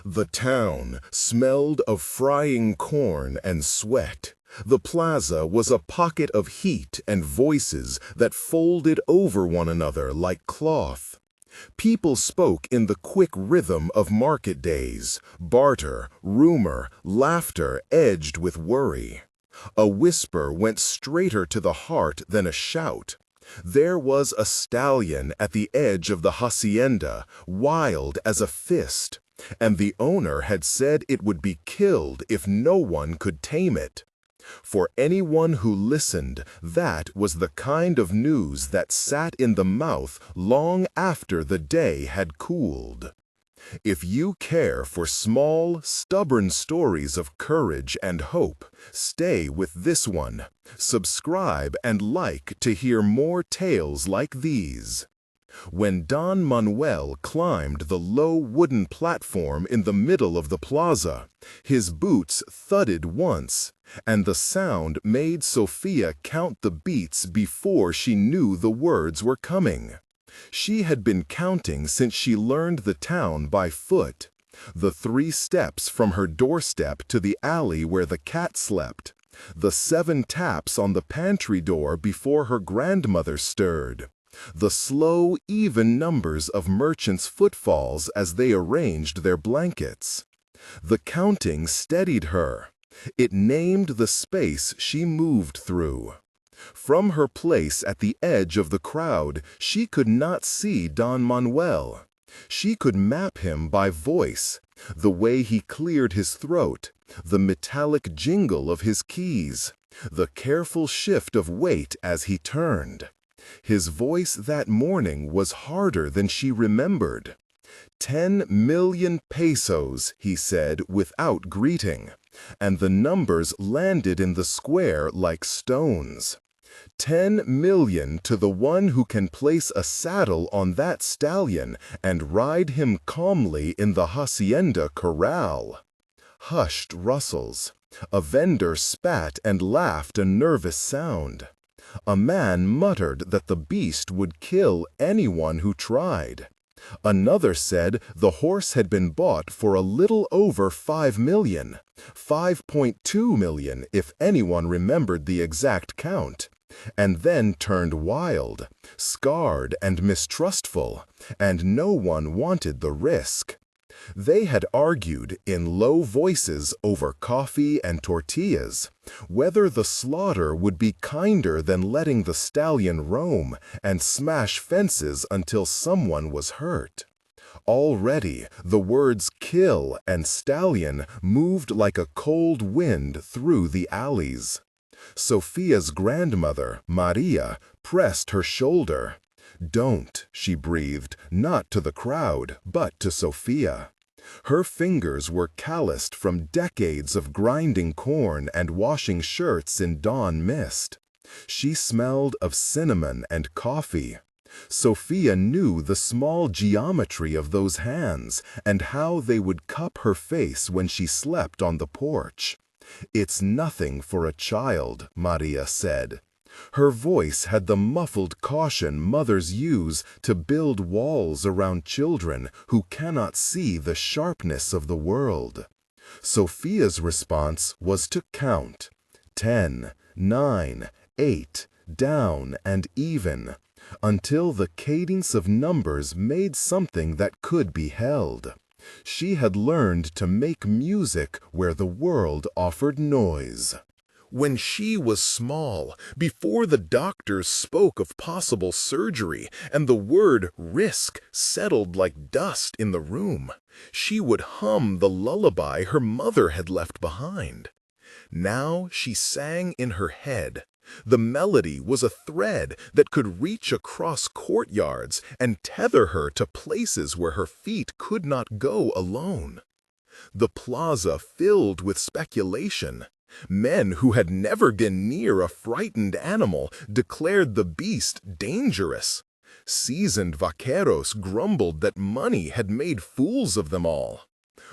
The town smelled of frying corn and sweat. The plaza was a pocket of heat and voices that folded over one another like cloth. People spoke in the quick rhythm of market days, barter, rumor, laughter edged with worry. A whisper went straighter to the heart than a shout. There was a stallion at the edge of the hacienda, wild as a fist, and the owner had said it would be killed if no one could tame it. For anyone who listened, that was the kind of news that sat in the mouth long after the day had cooled. If you care for small, stubborn stories of courage and hope, stay with this one. Subscribe and like to hear more tales like these. When Don Manuel climbed the low wooden platform in the middle of the plaza, his boots thudded once, and the sound made Sofía count the beats before she knew the words were coming. She had been counting since she learned the town by foot, the 3 steps from her doorstep to the alley where the cat slept, the 7 taps on the pantry door before her grandmother stirred, the slow, even numbers of merchants' footfalls as they arranged their blankets. The counting steadied her. It named the space she moved through. From her place at the edge of the crowd, she could not see Don Manuel. She could map him by voice, the way he cleared his throat, the metallic jingle of his keys, the careful shift of weight as he turned. His voice that morning was harder than she remembered. 10 million pesos, he said without greeting, and the numbers landed in the square like stones. 10 million to the one who can place a saddle on that stallion and ride him calmly in the hacienda corral. Hushed rustles. A vendor spat and laughed a nervous sound. A man muttered that the beast would kill anyone who tried. Another said the horse had been bought for a little over 5 million, 5.2 million if anyone remembered the exact count, and then turned wild, scarred and mistrustful, and no one wanted the risk. They had argued in low voices over coffee and tortillas, whether the slaughter would be kinder than letting the stallion roam and smash fences until someone was hurt. Already, the words kill and stallion moved like a cold wind through the alleys. Sofía's grandmother, Maria, pressed her shoulder. "Don't," she breathed, not to the crowd, but to Sofía. Her fingers were calloused from decades of grinding corn and washing shirts in dawn mist. She smelled of cinnamon and coffee. Sofía knew the small geometry of those hands and how they would cup her face when she slept on the porch. "It's nothing for a child," Maria said. Her voice had the muffled caution mothers use to build walls around children who cannot see the sharpness of the world. Sofía's response was to count. 10, 9, 8, down and even, until the cadence of numbers made something that could be held. She had learned to make music where the world offered noise. When she was small, before the doctors spoke of possible surgery and the word risk settled like dust in the room, she would hum the lullaby her mother had left behind. Now she sang in her head. The melody was a thread that could reach across courtyards and tether her to places where her feet could not go alone. The plaza filled with speculation. Men who had never been near a frightened animal declared the beast dangerous. Seasoned vaqueros grumbled that money had made fools of them all.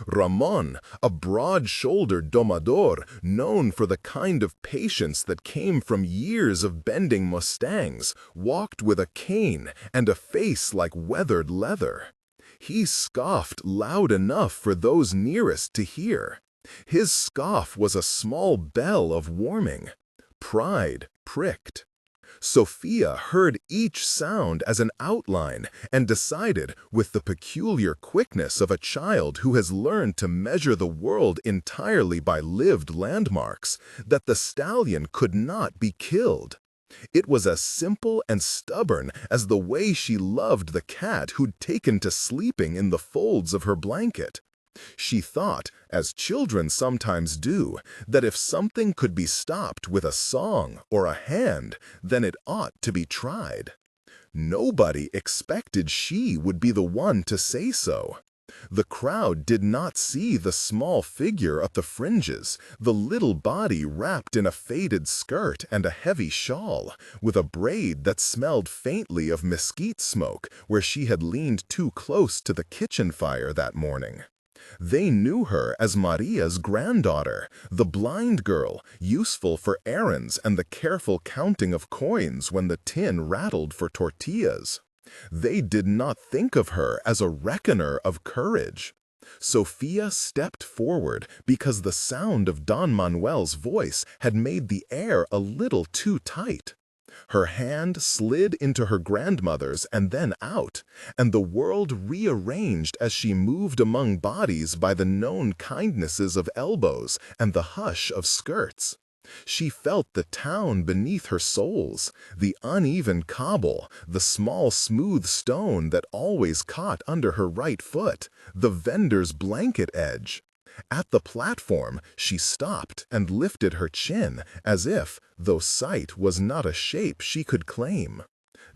Ramon, a broad-shouldered domador known for the kind of patience that came from years of bending mustangs, walked with a cane and a face like weathered leather. He scoffed loud enough for those nearest to hear. His scoff was a small bell of warning. Pride pricked. Sofía heard each sound as an outline and decided, with the peculiar quickness of a child who has learned to measure the world entirely by lived landmarks, that the stallion could not be killed. It was as simple and stubborn as the way she loved the cat who'd taken to sleeping in the folds of her blanket. She thought, as children sometimes do, that if something could be stopped with a song or a hand, then it ought to be tried. Nobody expected she would be the one to say so. The crowd did not see the small figure at the fringes, the little body wrapped in a faded skirt and a heavy shawl, with a braid that smelled faintly of mesquite smoke where she had leaned too close to the kitchen fire that morning. They knew her as Maria's granddaughter, the blind girl, useful for errands and the careful counting of coins when the tin rattled for tortillas. They did not think of her as a reckoner of courage. Sofía stepped forward because the sound of Don Manuel's voice had made the air a little too tight. Her hand slid into her grandmother's and then out, and the world rearranged as she moved among bodies by the known kindnesses of elbows and the hush of skirts. She felt the town beneath her soles, the uneven cobble, the small smooth stone that always caught under her right foot, the vendor's blanket edge. At the platform, she stopped and lifted her chin, as if, though sight was not a shape she could claim.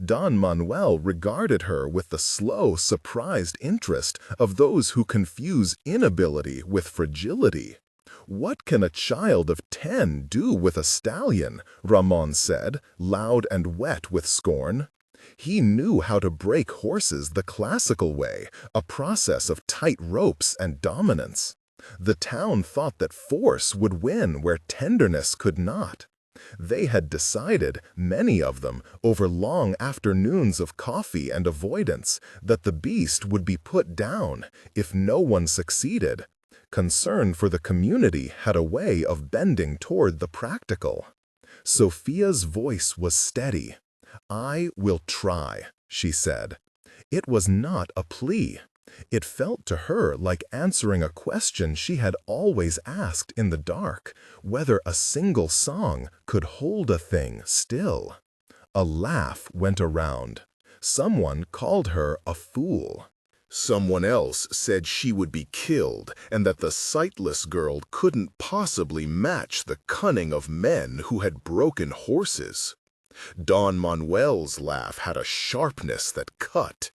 Don Manuel regarded her with the slow, surprised interest of those who confuse inability with fragility. "What can a child of 10 do with a stallion?" Ramon said, loud and wet with scorn. He knew how to break horses the classical way, a process of tight ropes and dominance. The town thought that force would win where tenderness could not. They had decided, many of them, over long afternoons of coffee and avoidance, that the beast would be put down if no one succeeded. Concern for the community had a way of bending toward the practical. Sofía's voice was steady. "I will try," she said. It was not a plea. It felt to her like answering a question she had always asked in the dark, whether a single song could hold a thing still. A laugh went around. Someone called her a fool. Someone else said she would be killed and that the sightless girl couldn't possibly match the cunning of men who had broken horses. Don Manuel's laugh had a sharpness that cut.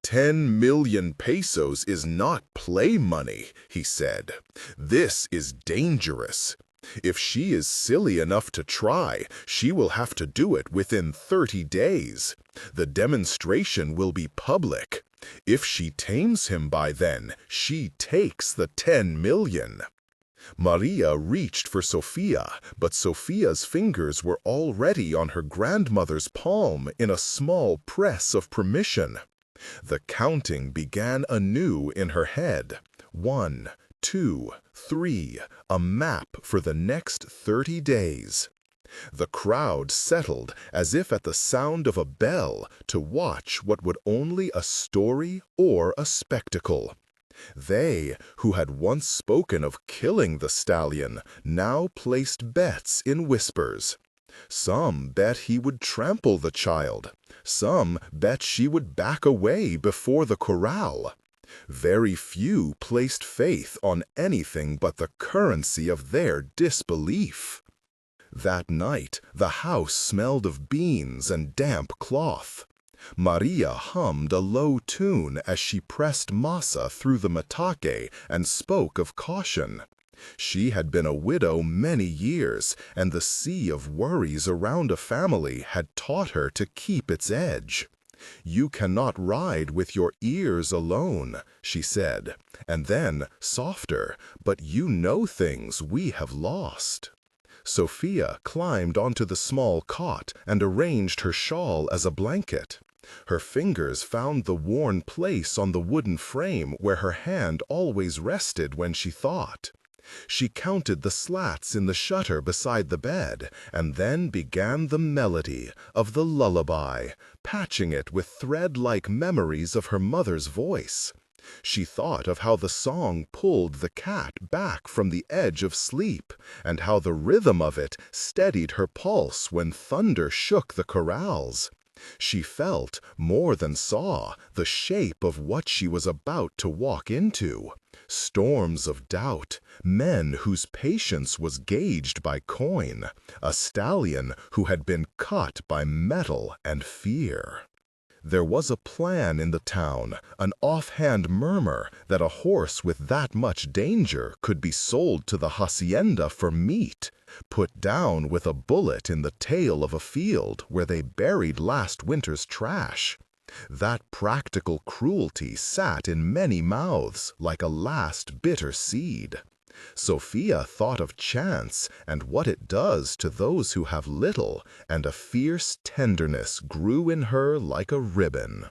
10 million pesos is not play money, he said. This is dangerous. If she is silly enough to try, she will have to do it within 30 days. The demonstration will be public. If she tames him by then, she takes the 10 million. Maria reached for Sofía, but Sofía's fingers were already on her grandmother's palm in a small press of permission. The counting began anew in her head. 1, 2, 3, a map for the next 30 days. The crowd settled as if at the sound of a bell to watch what would only a story or a spectacle. They, who had once spoken of killing the stallion, now placed bets in whispers. Some bet he would trample the child. Some bet she would back away before the corral. Very few placed faith on anything but the currency of their disbelief. That night, the house smelled of beans and damp cloth. Maria hummed a low tune as she pressed masa through the mataque and spoke of caution. She had been a widow many years, and the sea of worries around a family had taught her to keep its edge. "You cannot ride with your ears alone," she said, and then, softer, "but you know things we have lost." Sofía climbed onto the small cot and arranged her shawl as a blanket. Her fingers found the worn place on the wooden frame where her hand always rested when she thought. She counted the slats in the shutter beside the bed, and then began the melody of the lullaby, patching it with thread-like memories of her mother's voice. She thought of how the song pulled the cat back from the edge of sleep, and how the rhythm of it steadied her pulse when thunder shook the corrals. She felt, more than saw, the shape of what she was about to walk into. Storms of doubt, men whose patience was gauged by coin, a stallion who had been cut by metal and fear. There was a plan in the town, an offhand murmur that a horse with that much danger could be sold to the hacienda for meat, put down with a bullet in the tail of a field where they buried last winter's trash. That practical cruelty sat in many mouths like a last bitter seed. Sofía thought of chance and what it does to those who have little, and a fierce tenderness grew in her like a ribbon.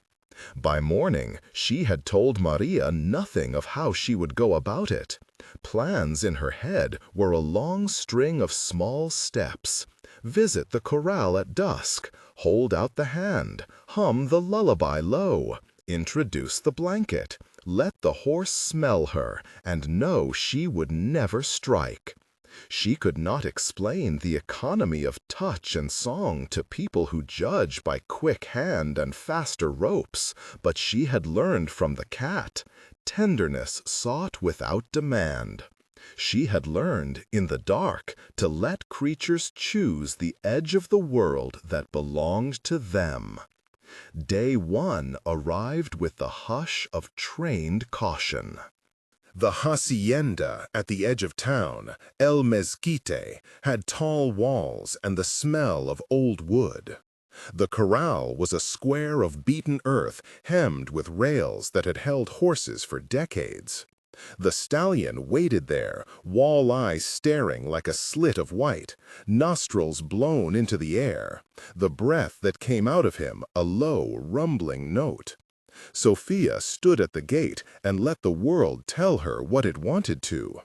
By morning, she had told Maria nothing of how she would go about it. Plans in her head were a long string of small steps. Visit the corral at dusk, hold out the hand, hum the lullaby low, introduce the blanket, let the horse smell her, and know she would never strike. She could not explain the economy of touch and song to people who judge by quick hand and faster ropes, but she had learned from the cat, tenderness sought without demand. She had learned, in the dark, to let creatures choose the edge of the world that belonged to them. Day 1 arrived with the hush of trained caution. The hacienda at the edge of town, El Mezquite, had tall walls and the smell of old wood. The corral was a square of beaten earth hemmed with rails that had held horses for decades. The stallion waited there, wall-eyes staring like a slit of white, nostrils blown into the air, the breath that came out of him a low, rumbling note. Sofía stood at the gate and let the world tell her what it wanted to.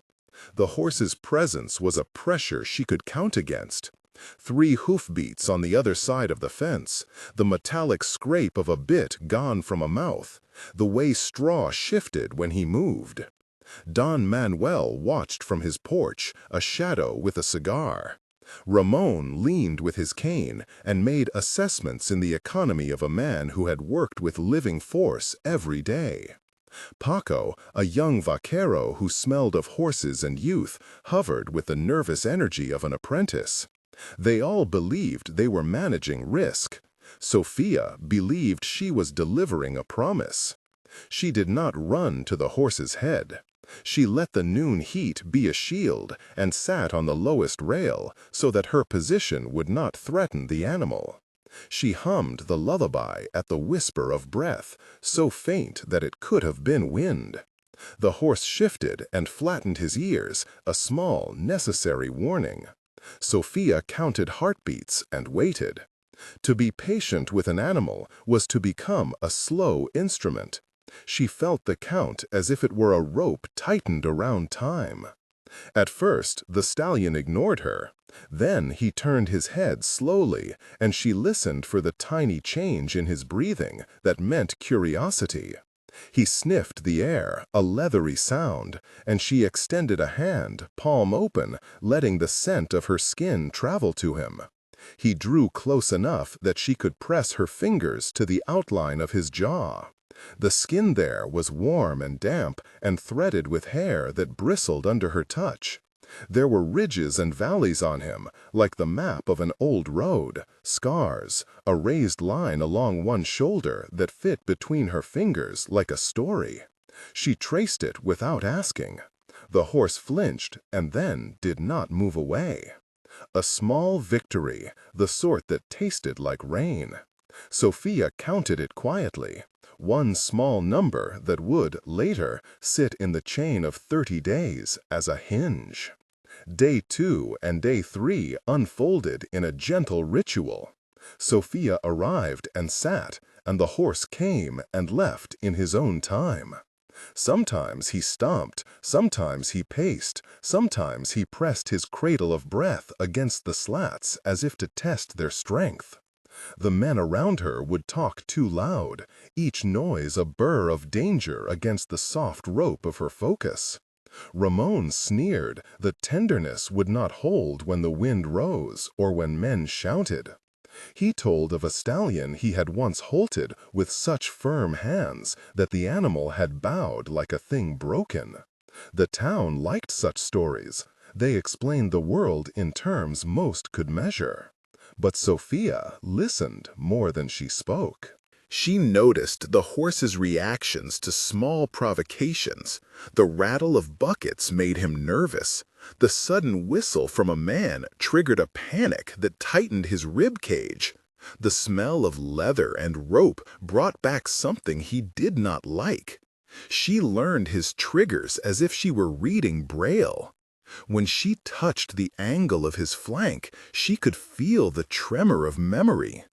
The horse's presence was a pressure she could count against. 3 hoofbeats on the other side of the fence, the metallic scrape of a bit gone from a mouth, the way straw shifted when he moved. Don Manuel watched from his porch, a shadow with a cigar. Ramon leaned with his cane and made assessments in the economy of a man who had worked with living force every day. Paco, a young vaquero who smelled of horses and youth, hovered with the nervous energy of an apprentice. They all believed they were managing risk. Sofía believed she was delivering a promise. She did not run to the horse's head. She let the noon heat be a shield and sat on the lowest rail so that her position would not threaten the animal. She hummed the lullaby at the whisper of breath, so faint that it could have been wind. The horse shifted and flattened his ears, a small, necessary warning. Sofía counted heartbeats and waited. To be patient with an animal was to become a slow instrument. She felt the count as if it were a rope tightened around time. At first, the stallion ignored her. Then he turned his head slowly, and she listened for the tiny change in his breathing that meant curiosity. He sniffed the air, a leathery sound, and she extended a hand, palm open, letting the scent of her skin travel to him. He drew close enough that she could press her fingers to the outline of his jaw. The skin there was warm and damp and threaded with hair that bristled under her touch. There were ridges and valleys on him, like the map of an old road, scars, a raised line along one shoulder that fit between her fingers like a story. She traced it without asking. The horse flinched and then did not move away. A small victory, the sort that tasted like rain. Sofía counted it quietly. One small number that would, later, sit in the chain of 30 days as a hinge. Day 2 and Day 3 unfolded in a gentle ritual. Sofía arrived and sat, and the horse came and left in his own time. Sometimes he stomped, sometimes he paced, sometimes he pressed his cradle of breath against the slats as if to test their strength. The men around her would talk too loud, each noise a burr of danger against the soft rope of her focus. Ramon sneered that tenderness would not hold when the wind rose or when men shouted. He told of a stallion he had once halted with such firm hands that the animal had bowed like a thing broken. The town liked such stories. They explained the world in terms most could measure. But Sofía listened more than she spoke. She noticed the horse's reactions to small provocations. The rattle of buckets made him nervous. The sudden whistle from a man triggered a panic that tightened his rib cage. The smell of leather and rope brought back something he did not like. She learned his triggers as if she were reading Braille. When she touched the angle of his flank, she could feel the tremor of memory.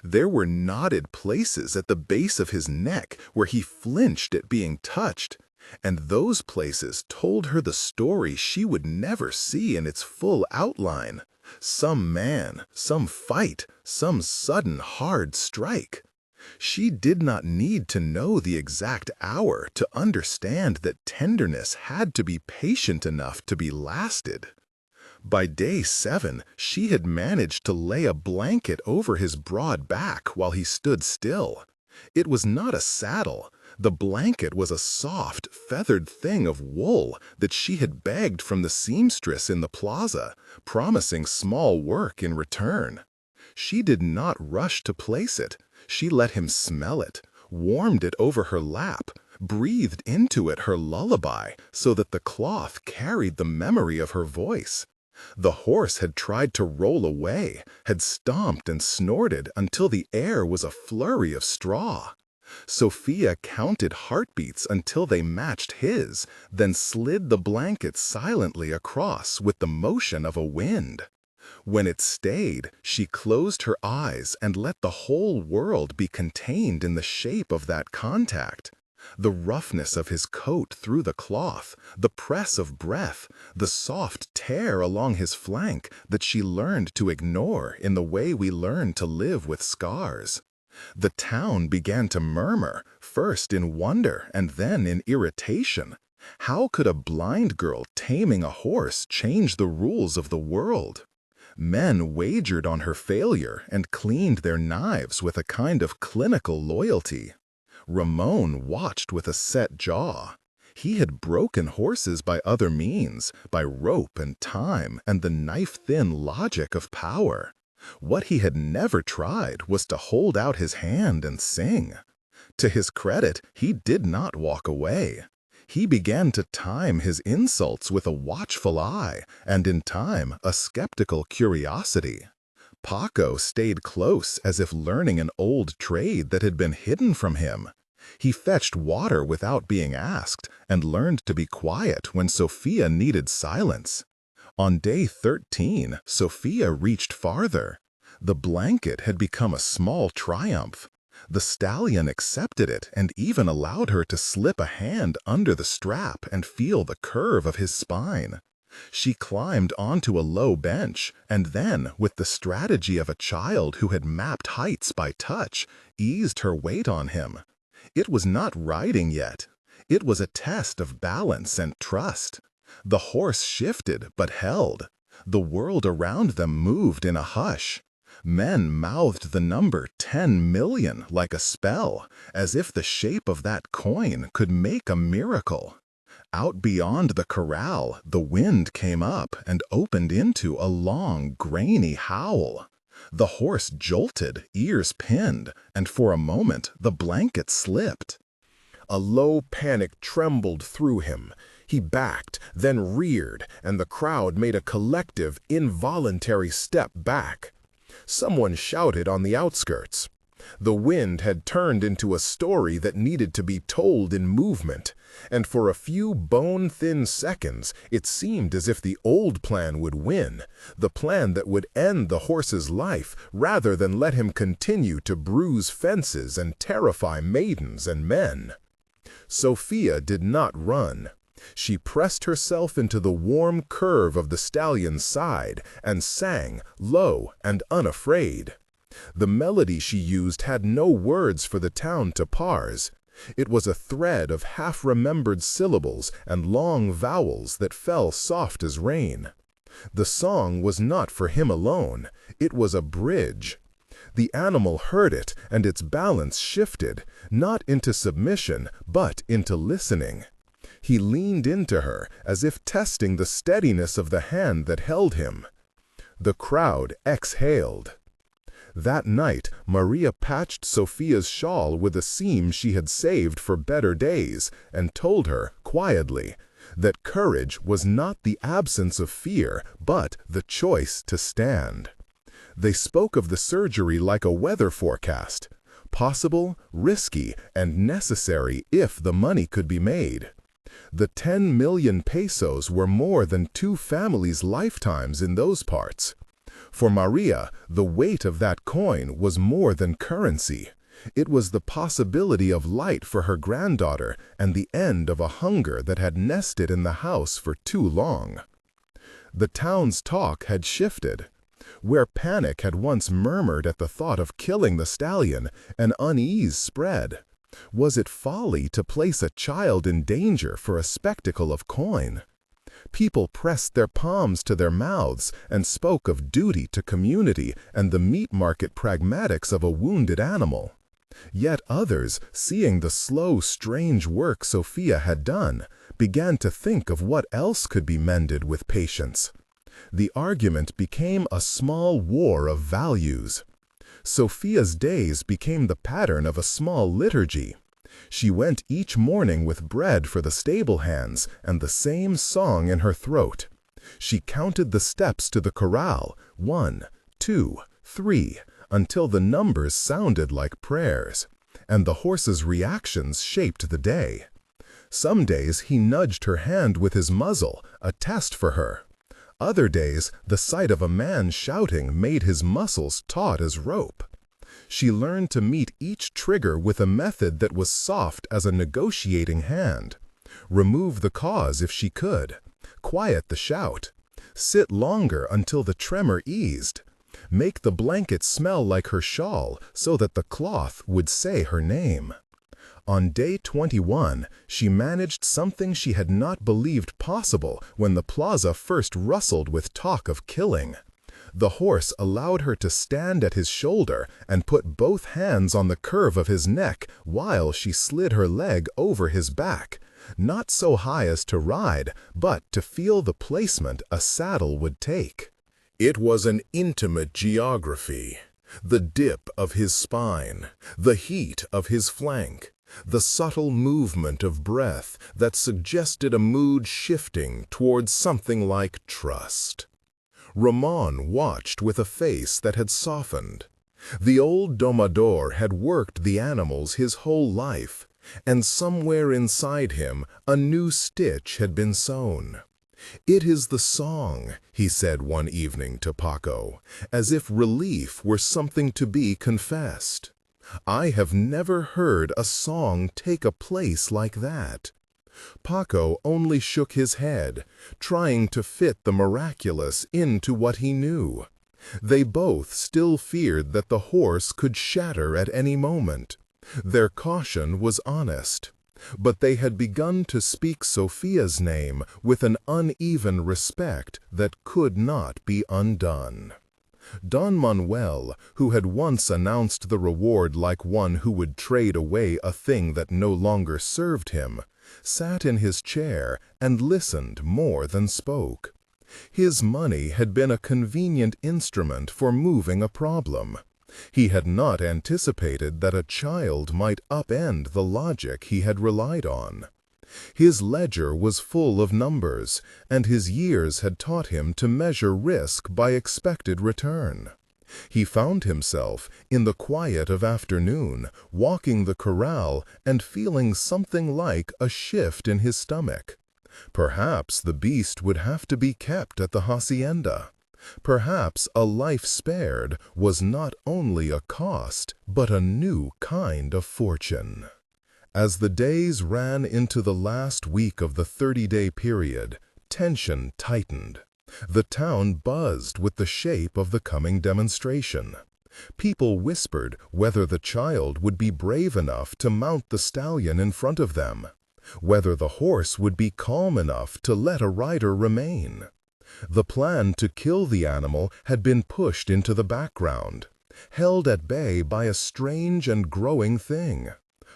There were knotted places at the base of his neck where he flinched at being touched, and those places told her the story she would never see in its full outline. Some man, some fight, some sudden hard strike. She did not need to know the exact hour to understand that tenderness had to be patient enough to be lasted. By day 7, she had managed to lay a blanket over his broad back while he stood still. It was not a saddle. The blanket was a soft, feathered thing of wool that she had begged from the seamstress in the plaza, promising small work in return. She did not rush to place it. She let him smell it, warmed it over her lap, breathed into it her lullaby so that the cloth carried the memory of her voice. The horse had tried to roll away, had stomped and snorted until the air was a flurry of straw. Sofía counted heartbeats until they matched his, then slid the blanket silently across with the motion of a wind. When it stayed, she closed her eyes and let the whole world be contained in the shape of that contact. The roughness of his coat through the cloth, the press of breath, the soft tear along his flank that she learned to ignore in the way we learn to live with scars. The town began to murmur, first in wonder and then in irritation. How could a blind girl taming a horse change the rules of the world? Men wagered on her failure and cleaned their knives with a kind of clinical loyalty. Ramon watched with a set jaw. He had broken horses by other means, by rope and time and the knife-thin logic of power. What he had never tried was to hold out his hand and sing. To his credit, he did not walk away. He began to time his insults with a watchful eye and, in time, a skeptical curiosity. Paco stayed close as if learning an old trade that had been hidden from him. He fetched water without being asked and learned to be quiet when Sofía needed silence. On day 13, Sofía reached farther. The blanket had become a small triumph. The stallion accepted it and even allowed her to slip a hand under the strap and feel the curve of his spine. She climbed onto a low bench and then, with the strategy of a child who had mapped heights by touch, eased her weight on him. It was not riding yet. It was a test of balance and trust. The horse shifted but held. The world around them moved in a hush. Men mouthed the number 10 million like a spell, as if the shape of that coin could make a miracle. Out beyond the corral, the wind came up and opened into a long, grainy howl. The horse jolted, ears pinned, and for a moment the blanket slipped. A low panic trembled through him. He backed, then reared, and the crowd made a collective, involuntary step back. Someone shouted on the outskirts, The wind had turned into a story that needed to be told in movement, and for a few bone-thin seconds it seemed as if the old plan would win, the plan that would end the horse's life rather than let him continue to bruise fences and terrify maidens and men. Sofía did not run. She pressed herself into the warm curve of the stallion's side and sang, low and unafraid. The melody she used had no words for the town to parse. It was a thread of half-remembered syllables and long vowels that fell soft as rain. The song was not for him alone. It was a bridge. The animal heard it, and its balance shifted, not into submission, but into listening. He leaned into her, as if testing the steadiness of the hand that held him. The crowd exhaled. That night, Maria patched Sofía's shawl with a seam she had saved for better days, and told her, quietly, that courage was not the absence of fear, but the choice to stand. They spoke of the surgery like a weather forecast, possible, risky, and necessary if the money could be made. The 10 million pesos were more than 2 families' lifetimes in those parts. For Maria, the weight of that coin was more than currency. It was the possibility of light for her granddaughter and the end of a hunger that had nested in the house for too long. The town's talk had shifted. Where panic had once murmured at the thought of killing the stallion, an unease spread. Was it folly to place a child in danger for a spectacle of coin? People pressed their palms to their mouths and spoke of duty to community and the meat market pragmatics of a wounded animal. Yet others, seeing the slow, strange work Sofía had done, began to think of what else could be mended with patience. The argument became a small war of values. Sofía's days became the pattern of a small liturgy. She went each morning with bread for the stable hands and the same song in her throat. She counted the steps to the corral, 1, 2, 3, until the numbers sounded like prayers, and the horse's reactions shaped the day. Some days he nudged her hand with his muzzle, a test for her. Other days, the sight of a man shouting made his muscles taut as rope. She learned to meet each trigger with a method that was soft as a negotiating hand. Remove the cause if she could. Quiet the shout. Sit longer until the tremor eased. Make the blanket smell like her shawl so that the cloth would say her name. On day 21, she managed something she had not believed possible when the Plaza first rustled with talk of killing. The horse allowed her to stand at his shoulder and put both hands on the curve of his neck while she slid her leg over his back, not so high as to ride, but to feel the placement a saddle would take. It was an intimate geography. The dip of his spine, the heat of his flank, the subtle movement of breath that suggested a mood shifting towards something like trust. Ramon watched with a face that had softened. The old domador had worked the animals his whole life, and somewhere inside him a new stitch had been sewn. "It is the song," he said one evening to Paco, as if relief were something to be confessed. "I have never heard a song take a place like that." Paco only shook his head, trying to fit the miraculous into what he knew. They both still feared that the horse could shatter at any moment. Their caution was honest, but they had begun to speak Sofía's name with an uneven respect that could not be undone. Don Manuel, who had once announced the reward like one who would trade away a thing that no longer served him, sat in his chair and listened more than spoke. His money had been a convenient instrument for moving a problem. He had not anticipated that a child might upend the logic he had relied on. His ledger was full of numbers, and his years had taught him to measure risk by expected return. He found himself, in the quiet of afternoon, walking the corral and feeling something like a shift in his stomach. Perhaps the beast would have to be kept at the hacienda. Perhaps a life spared was not only a cost, but a new kind of fortune. As the days ran into the last week of the 30-day period, tension tightened. The town buzzed with the shape of the coming demonstration. People whispered whether the child would be brave enough to mount the stallion in front of them, whether the horse would be calm enough to let a rider remain. The plan to kill the animal had been pushed into the background, held at bay by a strange and growing thing: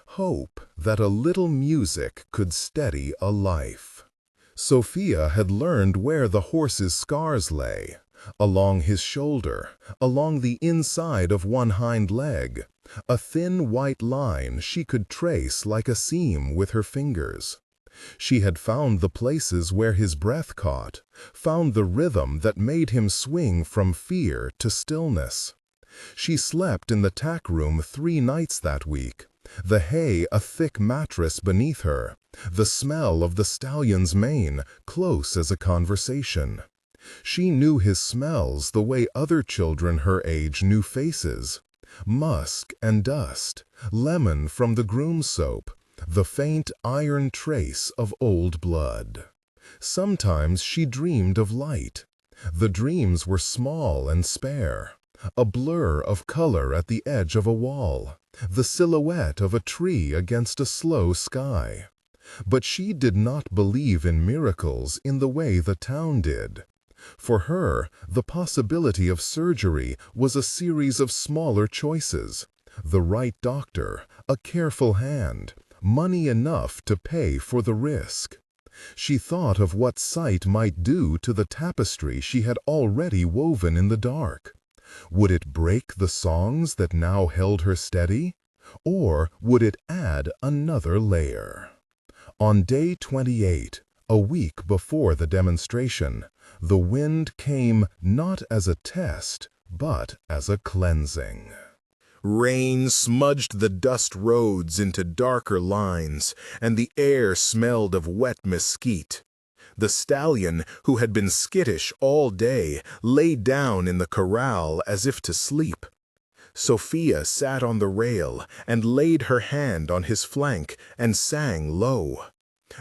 hope that a little music could steady a life. Sofía had learned where the horse's scars lay: along his shoulder, along the inside of one hind leg, a thin white line she could trace like a seam with her fingers. She had found the places where his breath caught, found the rhythm that made him swing from fear to stillness. She slept in the tack room 3 nights that week, the hay a thick mattress beneath her, the smell of the stallion's mane close as a conversation. She knew his smells the way other children her age knew faces: musk and dust, lemon from the groom's soap, the faint iron trace of old blood. Sometimes she dreamed of light. The dreams were small and spare: a blur of color at the edge of a wall, the silhouette of a tree against a slow sky. But she did not believe in miracles in the way the town did. For her, the possibility of surgery was a series of smaller choices: the right doctor, a careful hand, money enough to pay for the risk. She thought of what sight might do to the tapestry she had already woven in the dark. Would it break the songs that now held her steady? Or would it add another layer? On day 28, a week before the demonstration, the wind came not as a test, but as a cleansing. Rain smudged the dust roads into darker lines, and the air smelled of wet mesquite. The stallion, who had been skittish all day, lay down in the corral as if to sleep. Sofía sat on the rail and laid her hand on his flank and sang low.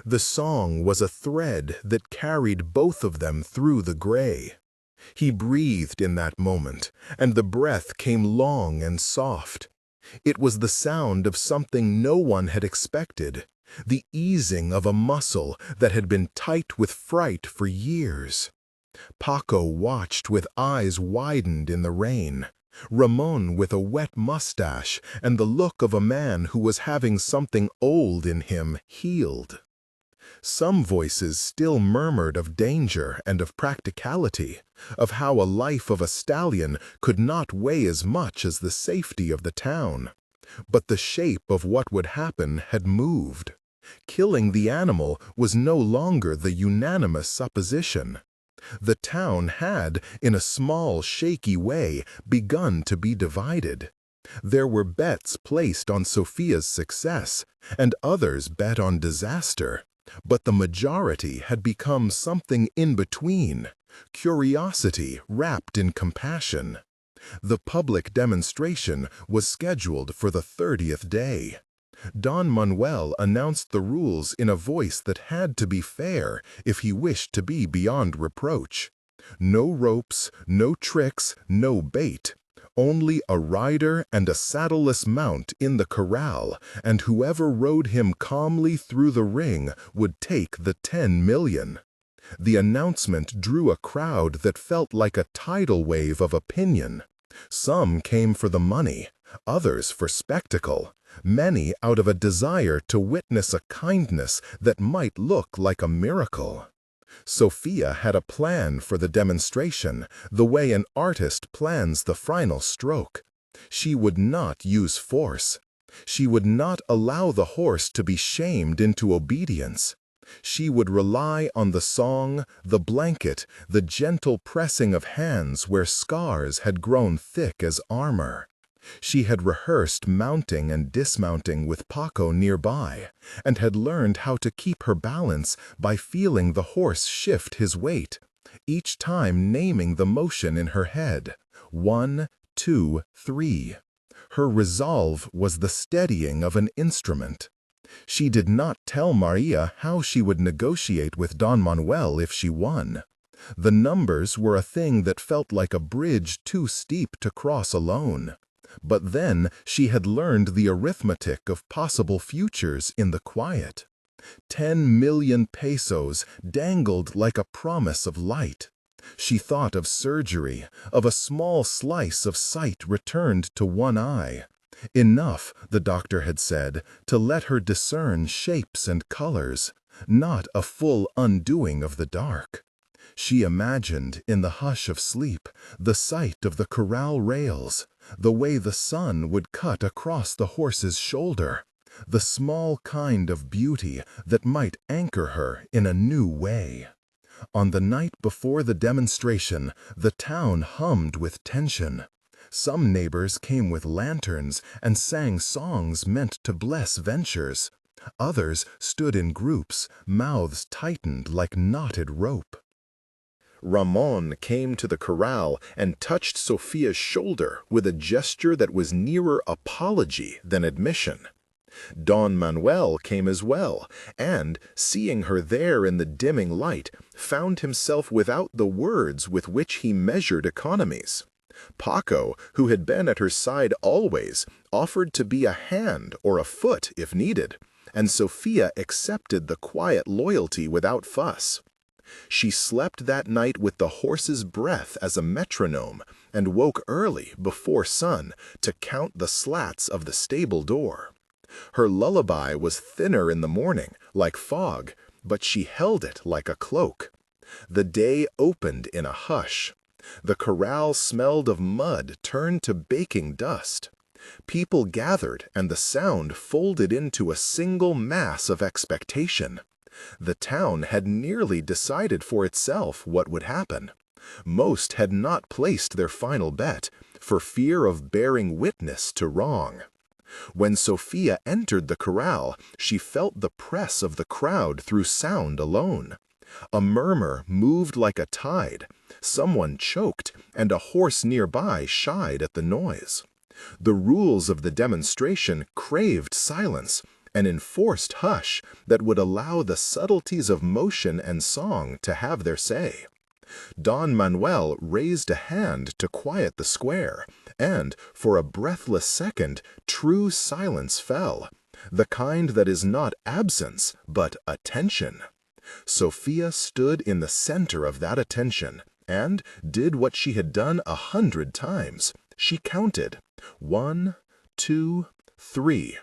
The song was a thread that carried both of them through the gray. He breathed in that moment, and the breath came long and soft. It was the sound of something no one had expected, the easing of a muscle that had been tight with fright for years. Paco watched with eyes widened in the rain. Ramon with a wet mustache and the look of a man who was having something old in him healed. Some voices still murmured of danger and of practicality, of how a life of a stallion could not weigh as much as the safety of the town. But the shape of what would happen had moved. Killing the animal was no longer the unanimous supposition. The town had, in a small, shaky way, begun to be divided. There were bets placed on Sofía's success, and others bet on disaster. But the majority had become something in between, curiosity wrapped in compassion. The public demonstration was scheduled for the 30th day. Don Manuel announced the rules in a voice that had to be fair if he wished to be beyond reproach. No ropes, no tricks, no bait. Only a rider and a saddleless mount in the corral, and whoever rode him calmly through the ring would take the 10 million. The announcement drew a crowd that felt like a tidal wave of opinion. Some came for the money, others for spectacle, many out of a desire to witness a kindness that might look like a miracle. Sofía had a plan for the demonstration, the way an artist plans the final stroke. She would not use force. She would not allow the horse to be shamed into obedience. She would rely on the song, the blanket, the gentle pressing of hands where scars had grown thick as armor. She had rehearsed mounting and dismounting with Paco nearby, and had learned how to keep her balance by feeling the horse shift his weight, each time naming the motion in her head. 1, 2, 3. Her resolve was the steadying of an instrument. She did not tell Maria how she would negotiate with Don Manuel if she won. The numbers were a thing that felt like a bridge too steep to cross alone. But then she had learned the arithmetic of possible futures in the quiet. 10 million pesos dangled like a promise of light. She thought of surgery, of a small slice of sight returned to one eye. Enough, the doctor had said, to let her discern shapes and colors, not a full undoing of the dark. She imagined, in the hush of sleep, the sight of the corral rails, the way the sun would cut across the horse's shoulder, the small kind of beauty that might anchor her in a new way. On the night before the demonstration, the town hummed with tension. Some neighbors came with lanterns and sang songs meant to bless ventures. Others stood in groups, mouths tightened like knotted rope. Ramon came to the corral and touched Sofia's shoulder with a gesture that was nearer apology than admission. Don Manuel came as well, and, seeing her there in the dimming light, found himself without the words with which he measured economies. Paco, who had been at her side always, offered to be a hand or a foot if needed, and Sofía accepted the quiet loyalty without fuss. She slept that night with the horse's breath as a metronome, and woke early, before sun, to count the slats of the stable door. Her lullaby was thinner in the morning, like fog, but she held it like a cloak. The day opened in a hush. The corral smelled of mud turned to baking dust. People gathered, and the sound folded into a single mass of expectation. The town had nearly decided for itself what would happen. Most had not placed their final bet, for fear of bearing witness to wrong. When Sofía entered the corral, she felt the press of the crowd through sound alone. A murmur moved like a tide, someone choked, and a horse nearby shied at the noise. The rules of the demonstration craved silence, an enforced hush that would allow the subtleties of motion and song to have their say. Don Manuel raised a hand to quiet the square, and, for a breathless second, true silence fell, the kind that is not absence, but attention. Sofía stood in the center of that attention, and did what she had done 100 times. She counted. 1, 2, 3.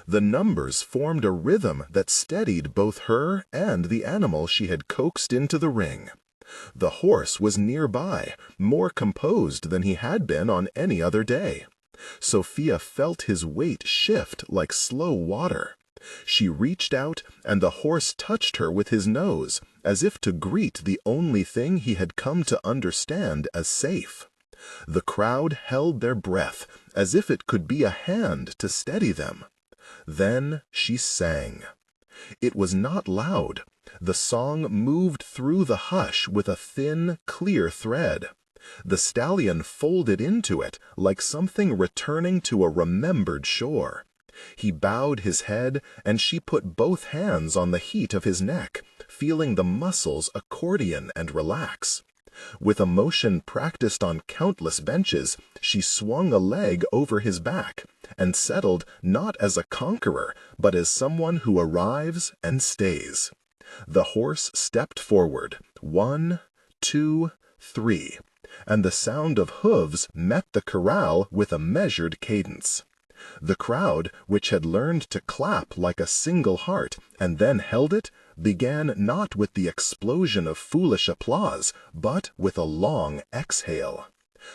The numbers formed a rhythm that steadied both her and the animal she had coaxed into the ring. The horse was nearby, more composed than he had been on any other day. Sofía felt his weight shift like slow water. She reached out, and the horse touched her with his nose, as if to greet the only thing he had come to understand as safe. The crowd held their breath, as if it could be a hand to steady them. Then she sang. It was not loud. The song moved through the hush with a thin, clear thread. The stallion folded into it like something returning to a remembered shore. He bowed his head, and she put both hands on the heat of his neck, feeling the muscles accordion and relax. With a motion practiced on countless benches, she swung a leg over his back, and settled not as a conqueror, but as someone who arrives and stays. The horse stepped forward, 1, 2, 3, and the sound of hooves met the corral with a measured cadence. The crowd, which had learned to clap like a single heart and then held it, began not with the explosion of foolish applause, but with a long exhale.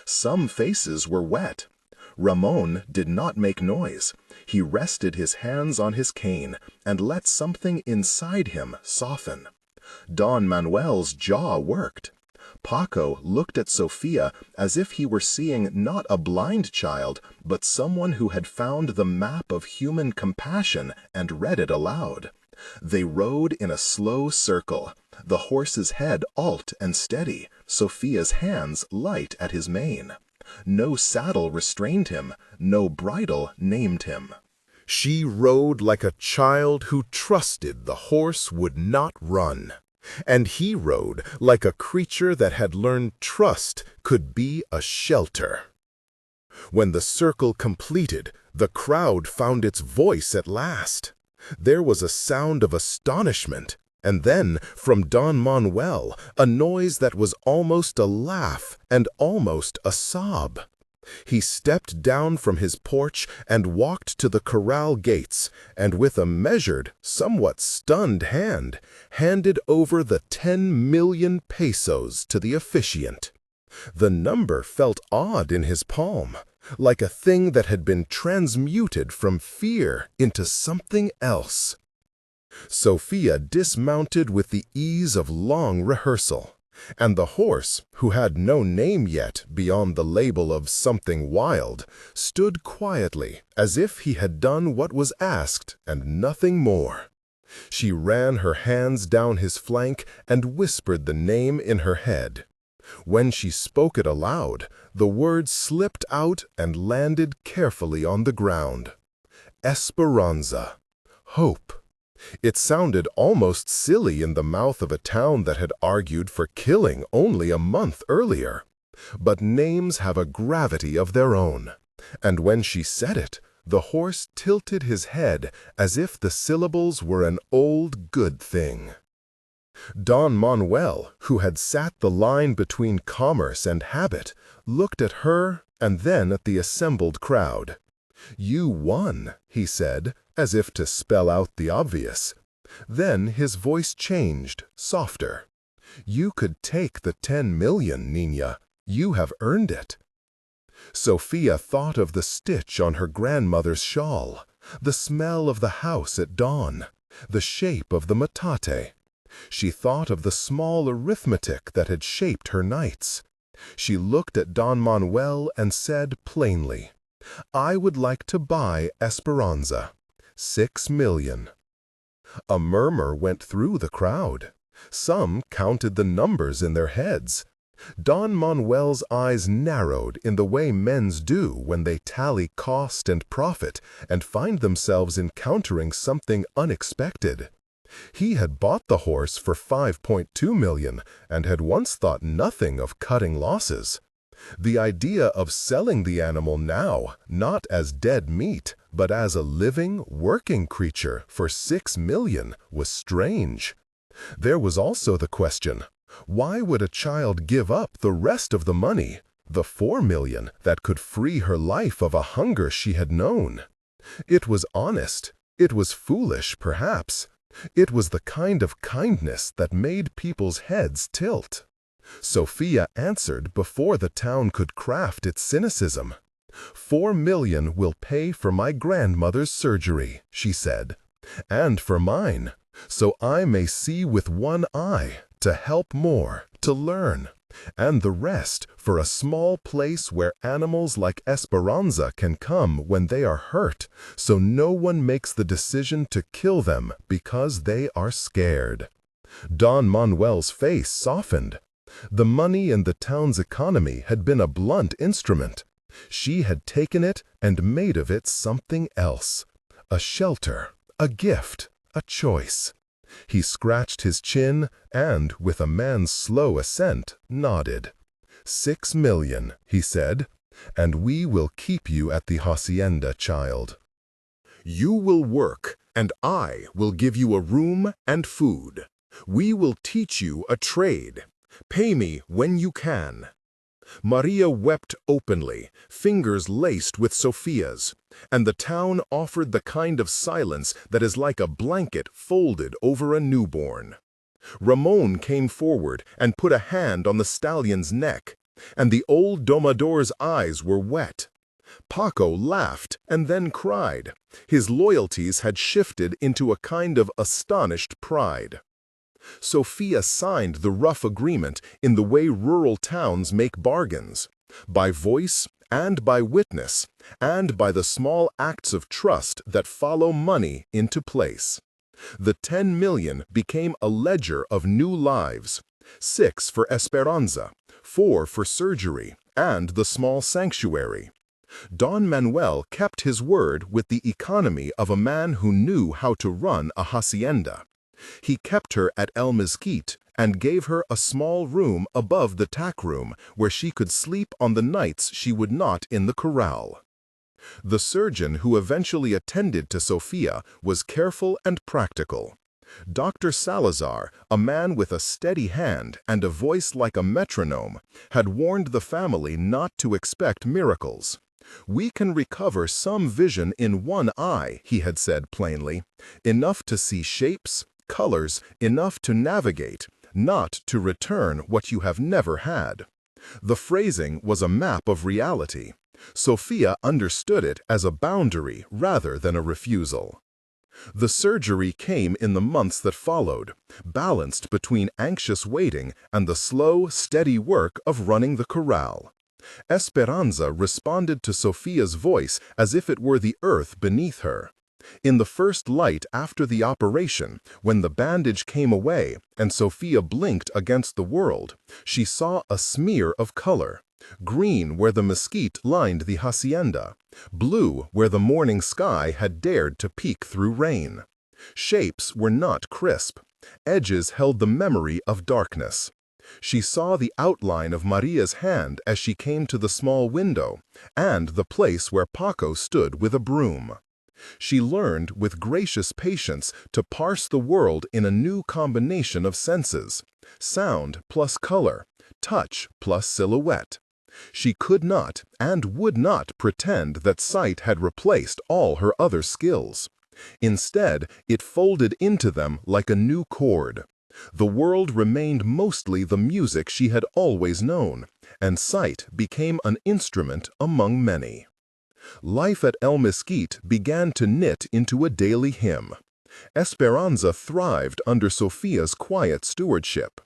Some faces were wet. Ramon did not make noise. He rested his hands on his cane and let something inside him soften. Don Manuel's jaw worked. Paco looked at Sofía as if he were seeing not a blind child, but someone who had found the map of human compassion and read it aloud. They rode in a slow circle, the horse's head alt and steady, Sofía's hands light at his mane. No saddle restrained him, no bridle named him. She rode like a child who trusted the horse would not run. And he rode like a creature that had learned trust could be a shelter. When the circle completed, the crowd found its voice at last. There was a sound of astonishment, and then, from Don Manuel, a noise that was almost a laugh and almost a sob. He stepped down from his porch and walked to the corral gates, and with a measured, somewhat stunned hand, handed over the 10 million pesos to the officiant. The number felt odd in his palm, like a thing that had been transmuted from fear into something else. Sofía dismounted with the ease of long rehearsal, and the horse, who had no name yet beyond the label of something wild, stood quietly as if he had done what was asked and nothing more. She ran her hands down his flank and whispered the name in her head. When she spoke it aloud, the words slipped out and landed carefully on the ground. Esperanza. Hope. It sounded almost silly in the mouth of a town that had argued for killing only a month earlier. But names have a gravity of their own, and when she said it, the horse tilted his head as if the syllables were an old good thing. Don Manuel, who had sat the line between commerce and habit, looked at her and then at the assembled crowd. "You won," he said, as if to spell out the obvious. Then his voice changed, softer. "You could take the 10 million, Niña. You have earned it." Sofía thought of the stitch on her grandmother's shawl, the smell of the house at dawn, the shape of the metate. She thought of the small arithmetic that had shaped her nights. She looked at Don Manuel and said plainly, "I would like to buy Esperanza. 6 million. A murmur went through the crowd. Some counted the numbers in their heads. Don Manuel's eyes narrowed in the way men's do when they tally cost and profit and find themselves encountering something unexpected. He had bought the horse for 5.2 million and had once thought nothing of cutting losses. The idea of selling the animal now, not as dead meat, but as a living, working creature for 6 million was strange. There was also the question, why would a child give up the rest of the money, the 4 million that could free her life of a hunger she had known? It was honest. It was foolish, perhaps. It was the kind of kindness that made people's heads tilt. Sofía answered before the town could craft its cynicism. 4 million will pay for my grandmother's surgery, she said, and for mine, so I may see with one eye, to help more, to learn, and the rest for a small place where animals like Esperanza can come when they are hurt, so no one makes the decision to kill them because they are scared." Don Manuel's face softened. The money in the town's economy had been a blunt instrument. She had taken it and made of it something else. A shelter, a gift, a choice. He scratched his chin and, with a man's slow assent, nodded. 6 million, he said, and we will keep you at the hacienda, child. You will work, and I will give you a room and food. We will teach you a trade. Pay me when you can. Maria wept openly, fingers laced with Sofía's, and the town offered the kind of silence that is like a blanket folded over a newborn. Ramon came forward and put a hand on the stallion's neck, and the old domador's eyes were wet. Paco laughed and then cried. His loyalties had shifted into a kind of astonished pride. Sofía signed the rough agreement in the way rural towns make bargains, by voice and by witness, and by the small acts of trust that follow money into place. The 10 million became a ledger of new lives, 6 for Esperanza, 4 for surgery, and the small sanctuary. Don Manuel kept his word with the economy of a man who knew how to run a hacienda. He kept her at El Mesquite and gave her a small room above the tack room where she could sleep on the nights she would not in the corral. The surgeon who eventually attended to Sofía was careful and practical. Dr. Salazar, a man with a steady hand and a voice like a metronome, had warned the family not to expect miracles. "We can recover some vision in one eye," he had said plainly, "enough to see shapes, colors, enough to navigate, not to return what you have never had." The phrasing was a map of reality. Sofía understood it as a boundary rather than a refusal. The surgery came in the months that followed, balanced between anxious waiting and the slow, steady work of running the corral. Esperanza responded to Sofía's voice as if it were the earth beneath her. In the first light after the operation, when the bandage came away and Sofía blinked against the world, she saw a smear of color. Green where the mesquite lined the hacienda, blue where the morning sky had dared to peek through rain. Shapes were not crisp. Edges held the memory of darkness. She saw the outline of Maria's hand as she came to the small window, and the place where Paco stood with a broom. She learned with gracious patience to parse the world in a new combination of senses: sound plus color, touch plus silhouette. She could not and would not pretend that sight had replaced all her other skills. Instead, it folded into them like a new chord. The world remained mostly the music she had always known, and sight became an instrument among many. Life at El Mesquite began to knit into a daily hymn. Esperanza thrived under Sofía's quiet stewardship.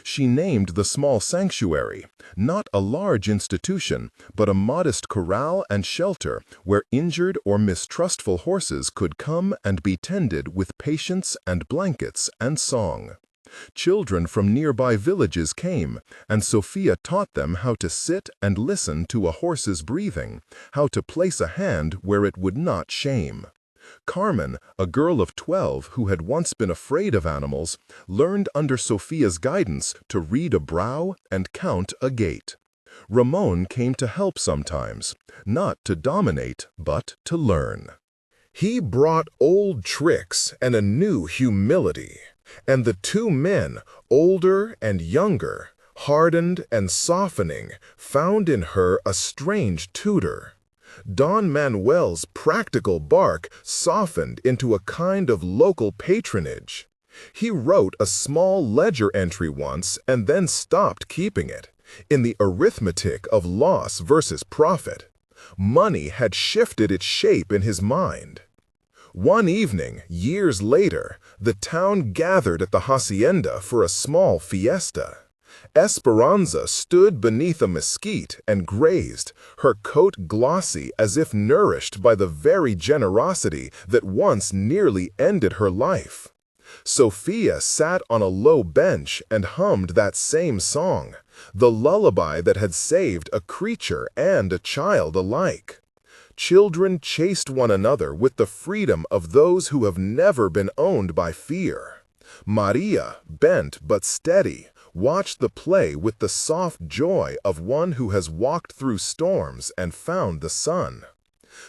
She named the small sanctuary, not a large institution, but a modest corral and shelter where injured or mistrustful horses could come and be tended with patience and blankets and song. Children from nearby villages came, and Sofía taught them how to sit and listen to a horse's breathing, how to place a hand where it would not shame. Carmen, a girl of 12 who had once been afraid of animals, learned under Sofía's guidance to read a brow and count a gait. Ramon came to help sometimes, not to dominate, but to learn. He brought old tricks and a new humility, and the two men, older and younger, hardened and softening, found in her a strange tutor. Don Manuel's practical bark softened into a kind of local patronage. He wrote a small ledger entry once and then stopped keeping it, in the arithmetic of loss versus profit. Money had shifted its shape in his mind. One evening, years later, the town gathered at the hacienda for a small fiesta. Esperanza stood beneath a mesquite and grazed, her coat glossy as if nourished by the very generosity that once nearly ended her life. Sofía sat on a low bench and hummed that same song, the lullaby that had saved a creature and a child alike. Children chased one another with the freedom of those who have never been owned by fear. Maria, bent but steady, watched the play with the soft joy of one who has walked through storms and found the sun.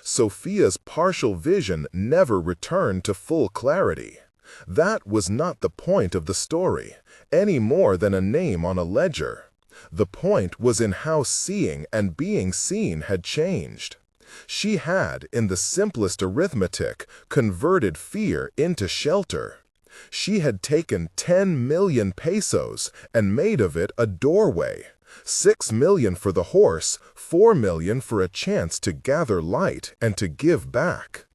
Sofía's partial vision never returned to full clarity. That was not the point of the story, any more than a name on a ledger. The point was in how seeing and being seen had changed. She had, in the simplest arithmetic, converted fear into shelter. She had taken 10 million pesos and made of it a doorway, $6 million for the horse, $4 million for a chance to gather light and to give back.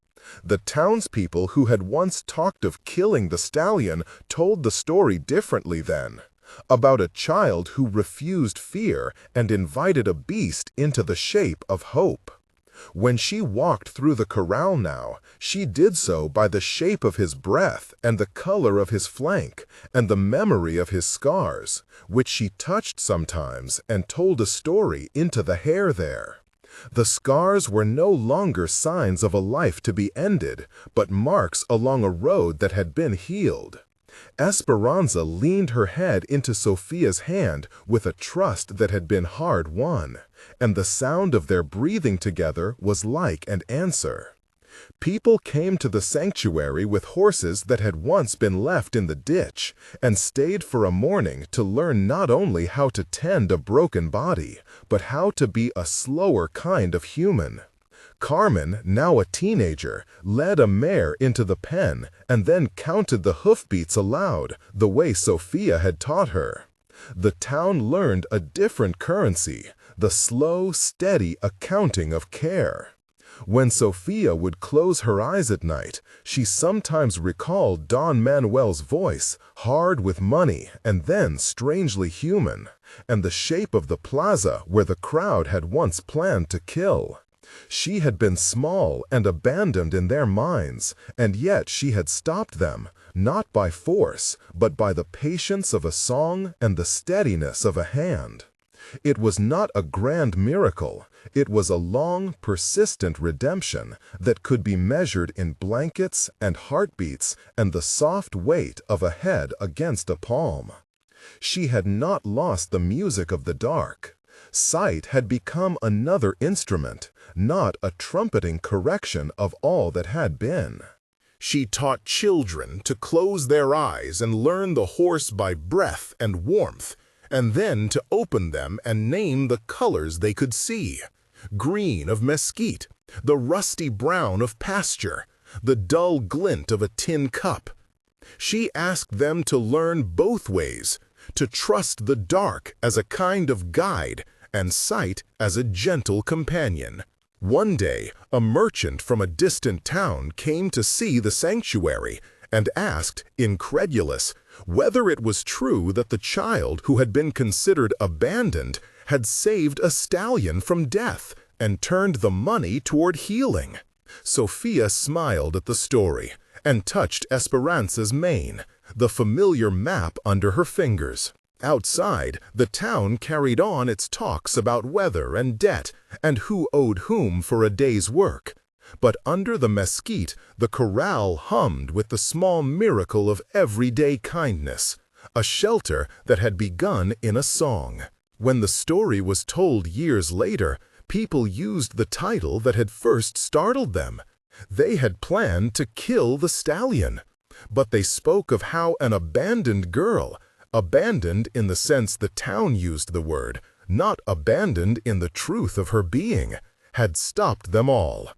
The townspeople who had once talked of killing the stallion told the story differently then, about a child who refused fear and invited a beast into the shape of hope. When she walked through the corral now, she did so by the shape of his breath and the color of his flank and the memory of his scars, which she touched sometimes and told a story into the hair there. The scars were no longer signs of a life to be ended, but marks along a road that had been healed. Esperanza leaned her head into Sofia's hand with a trust that had been hard won, and the sound of their breathing together was like an answer. People came to the sanctuary with horses that had once been left in the ditch, and stayed for a morning to learn not only how to tend a broken body, but how to be a slower kind of human. Carmen, now a teenager, led a mare into the pen and then counted the hoofbeats aloud, the way Sofía had taught her. The town learned a different currency, the slow, steady accounting of care. When Sofía would close her eyes at night, she sometimes recalled Don Manuel's voice, hard with money and then strangely human, and the shape of the plaza where the crowd had once planned to kill. She had been small and abandoned in their minds, and yet she had stopped them, not by force, but by the patience of a song and the steadiness of a hand. It was not a grand miracle, it was a long, persistent redemption that could be measured in blankets and heartbeats and the soft weight of a head against a palm. She had not lost the music of the dark. Sight had become another instrument, not a trumpeting correction of all that had been. She taught children to close their eyes and learn the horse by breath and warmth, and then to open them and name the colors they could see. Green of mesquite, the rusty brown of pasture, the dull glint of a tin cup. She asked them to learn both ways, to trust the dark as a kind of guide and sight as a gentle companion. One day, a merchant from a distant town came to see the sanctuary and asked, incredulous, whether it was true that the child who had been considered abandoned had saved a stallion from death and turned the money toward healing. Sofía smiled at the story and touched Esperanza's mane, the familiar map under her fingers. Outside, the town carried on its talks about weather and debt and who owed whom for a day's work. But under the mesquite, the corral hummed with the small miracle of everyday kindness, a shelter that had begun in a song. When the story was told years later, people used the title that had first startled them. They had planned to kill the stallion, but they spoke of how an abandoned girl, abandoned in the sense the town used the word, not abandoned in the truth of her being, had stopped them all.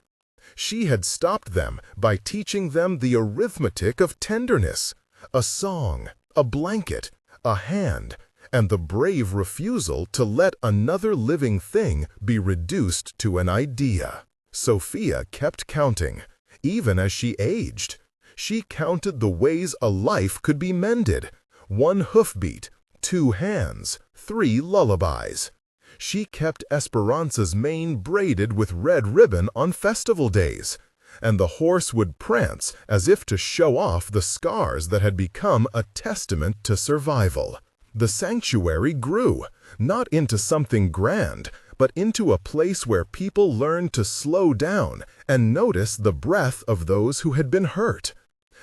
She had stopped them by teaching them the arithmetic of tenderness, a song, a blanket, a hand, and the brave refusal to let another living thing be reduced to an idea. Sofía kept counting, even as she aged. She counted the ways a life could be mended. 1 hoofbeat, 2 hands, 3 lullabies. She kept Esperanza's mane braided with red ribbon on festival days, and the horse would prance as if to show off the scars that had become a testament to survival. The sanctuary grew, not into something grand, but into a place where people learned to slow down and notice the breath of those who had been hurt.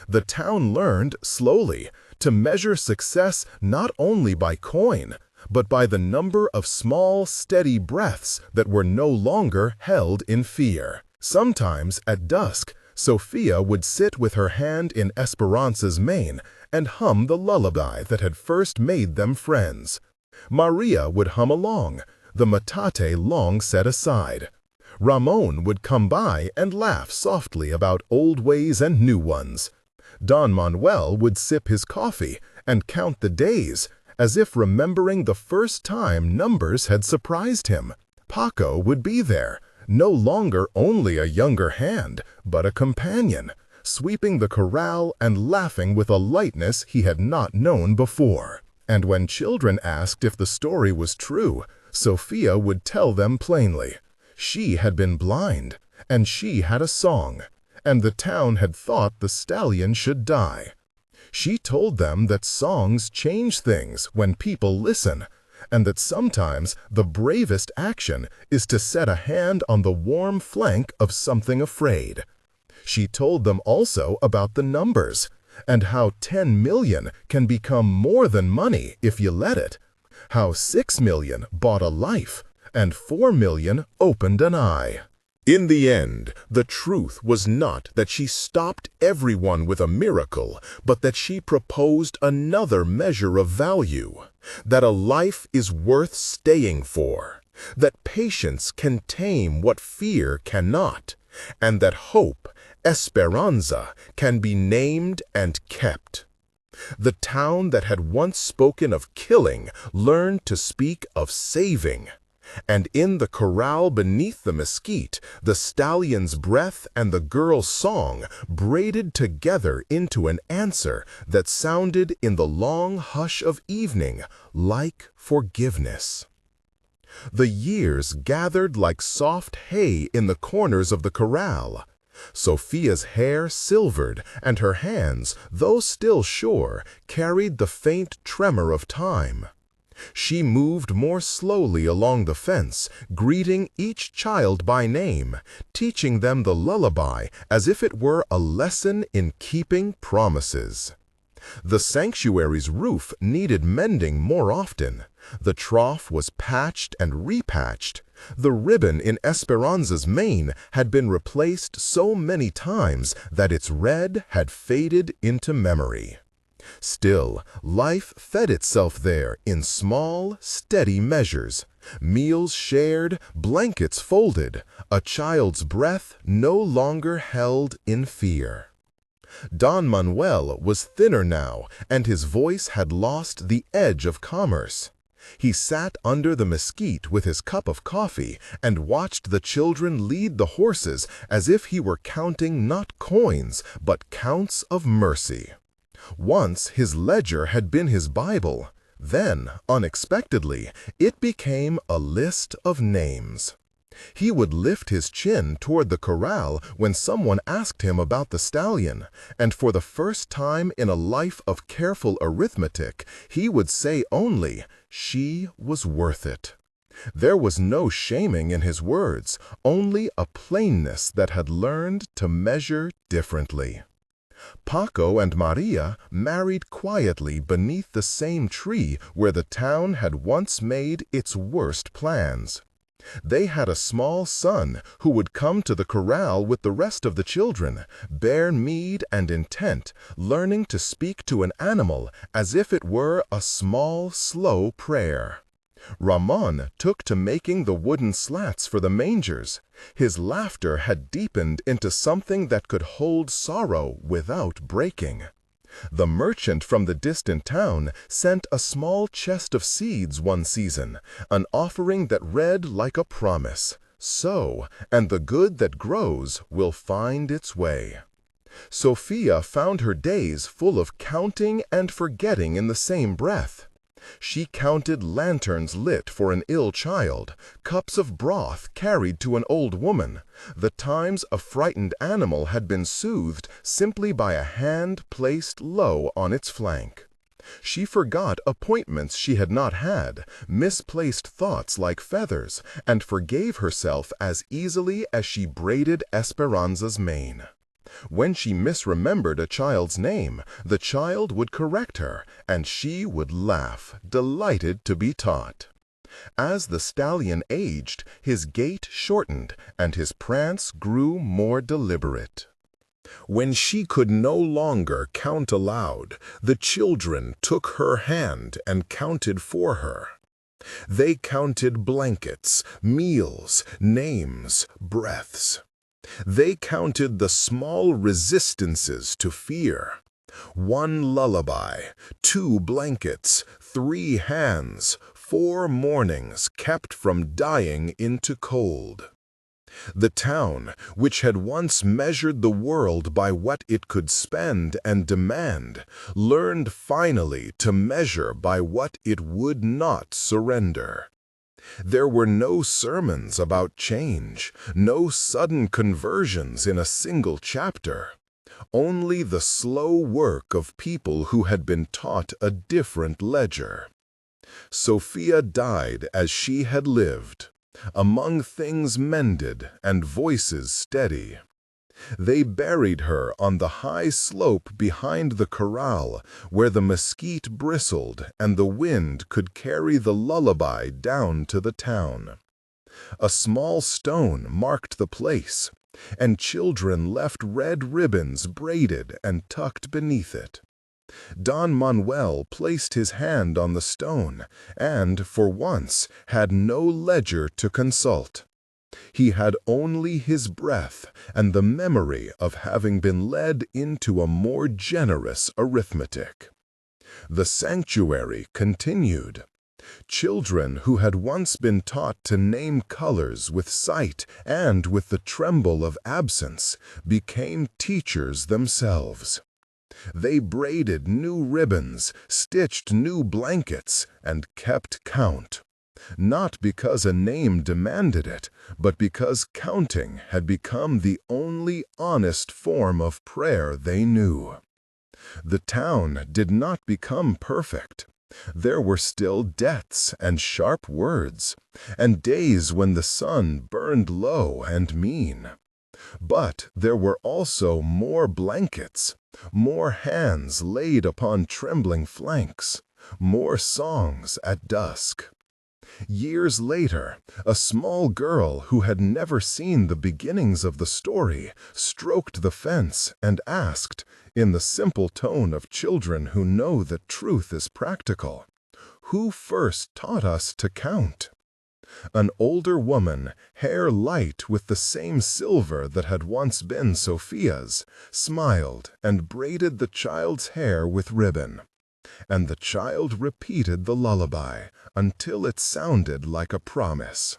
The town learned, slowly, to measure success not only by coin, but by the number of small, steady breaths that were no longer held in fear. Sometimes, at dusk, Sofía would sit with her hand in Esperanza's mane and hum the lullaby that had first made them friends. Maria would hum along, the metate long set aside. Ramon would come by and laugh softly about old ways and new ones. Don Manuel would sip his coffee and count the days, as if remembering the first time numbers had surprised him. Paco would be there, no longer only a younger hand, but a companion, sweeping the corral and laughing with a lightness he had not known before. And when children asked if the story was true, Sofía would tell them plainly. She had been blind, and she had a song, and the town had thought the stallion should die. She told them that songs change things when people listen, and that sometimes the bravest action is to set a hand on the warm flank of something afraid. She told them also about the numbers, and how 10 million can become more than money if you let it, how 6 million bought a life, and 4 million opened an eye. In the end, the truth was not that she stopped everyone with a miracle, but that she proposed another measure of value, that a life is worth staying for, that patience can tame what fear cannot, and that hope, esperanza, can be named and kept. The town that had once spoken of killing learned to speak of saving. And in the corral beneath the mesquite, the stallion's breath and the girl's song braided together into an answer that sounded in the long hush of evening like forgiveness. The years gathered like soft hay in the corners of the corral. Sofía's hair silvered, and her hands, though still sure, carried the faint tremor of time. She moved more slowly along the fence, greeting each child by name, teaching them the lullaby as if it were a lesson in keeping promises. The sanctuary's roof needed mending more often. The trough was patched and repatched. The ribbon in Esperanza's mane had been replaced so many times that its red had faded into memory. Still, life fed itself there in small, steady measures. Meals shared, blankets folded, a child's breath no longer held in fear. Don Manuel was thinner now, and his voice had lost the edge of commerce. He sat under the mesquite with his cup of coffee and watched the children lead the horses as if he were counting not coins, but counts of mercy. Once his ledger had been his Bible. Then, unexpectedly, it became a list of names. He would lift his chin toward the corral when someone asked him about the stallion, and for the first time in a life of careful arithmetic, he would say only, "She was worth it." There was no shaming in his words, only a plainness that had learned to measure differently. Paco and Maria married quietly beneath the same tree where the town had once made its worst plans. They had a small son who would come to the corral with the rest of the children, bare kneed and intent, learning to speak to an animal as if it were a small, slow prayer. Ramon took to making the wooden slats for the mangers. His laughter had deepened into something that could hold sorrow without breaking. The merchant from the distant town sent a small chest of seeds one season, an offering that read like a promise, "Sow, and the good that grows will find its way." Sofía found her days full of counting and forgetting in the same breath. She counted lanterns lit for an ill child, cups of broth carried to an old woman, the times a frightened animal had been soothed simply by a hand placed low on its flank. She forgot appointments she had not had, misplaced thoughts like feathers, and forgave herself as easily as she braided Esperanza's mane. When she misremembered a child's name, the child would correct her, and she would laugh, delighted to be taught. As the stallion aged, his gait shortened, and his prance grew more deliberate. When she could no longer count aloud, the children took her hand and counted for her. They counted blankets, meals, names, breaths. They counted the small resistances to fear. 1 lullaby, 2 blankets, 3 hands, 4 mornings kept from dying into cold. The town, which had once measured the world by what it could spend and demand, learned finally to measure by what it would not surrender. There were no sermons about change, no sudden conversions in a single chapter. Only the slow work of people who had been taught a different ledger. Sofía died as she had lived, among things mended and voices steady. They buried her on the high slope behind the corral, where the mesquite bristled and the wind could carry the lullaby down to the town. A small stone marked the place, and children left red ribbons braided and tucked beneath it. Don Manuel placed his hand on the stone and, for once, had no ledger to consult. He had only his breath and the memory of having been led into a more generous arithmetic. The sanctuary continued. Children who had once been taught to name colors with sight and with the tremble of absence became teachers themselves. They braided new ribbons, stitched new blankets, and kept count. Not because a name demanded it, but because counting had become the only honest form of prayer they knew. The town did not become perfect. There were still debts and sharp words, and days when the sun burned low and mean. But there were also more blankets, more hands laid upon trembling flanks, more songs at dusk. Years later, a small girl who had never seen the beginnings of the story stroked the fence and asked, in the simple tone of children who know that truth is practical, "Who first taught us to count?" An older woman, hair light with the same silver that had once been Sofía's, smiled and braided the child's hair with ribbon. And the child repeated the lullaby until it sounded like a promise.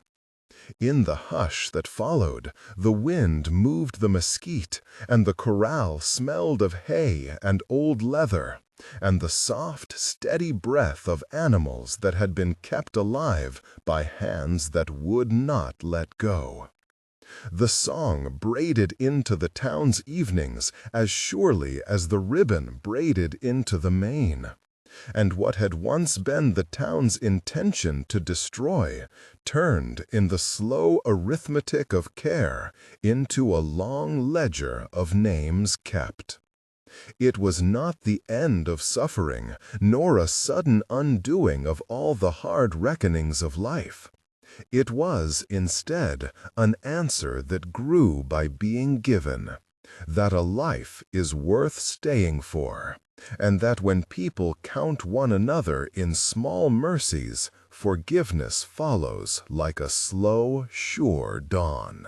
In the hush that followed, the wind moved the mesquite, and the corral smelled of hay and old leather, and the soft, steady breath of animals that had been kept alive by hands that would not let go. The song braided into the town's evenings as surely as the ribbon braided into the mane. And what had once been the town's intention to destroy turned in the slow arithmetic of care into a long ledger of names kept. It was not the end of suffering, nor a sudden undoing of all the hard reckonings of life. It was, instead, an answer that grew by being given, that a life is worth staying for, and that when people count one another in small mercies, forgiveness follows like a slow, sure dawn.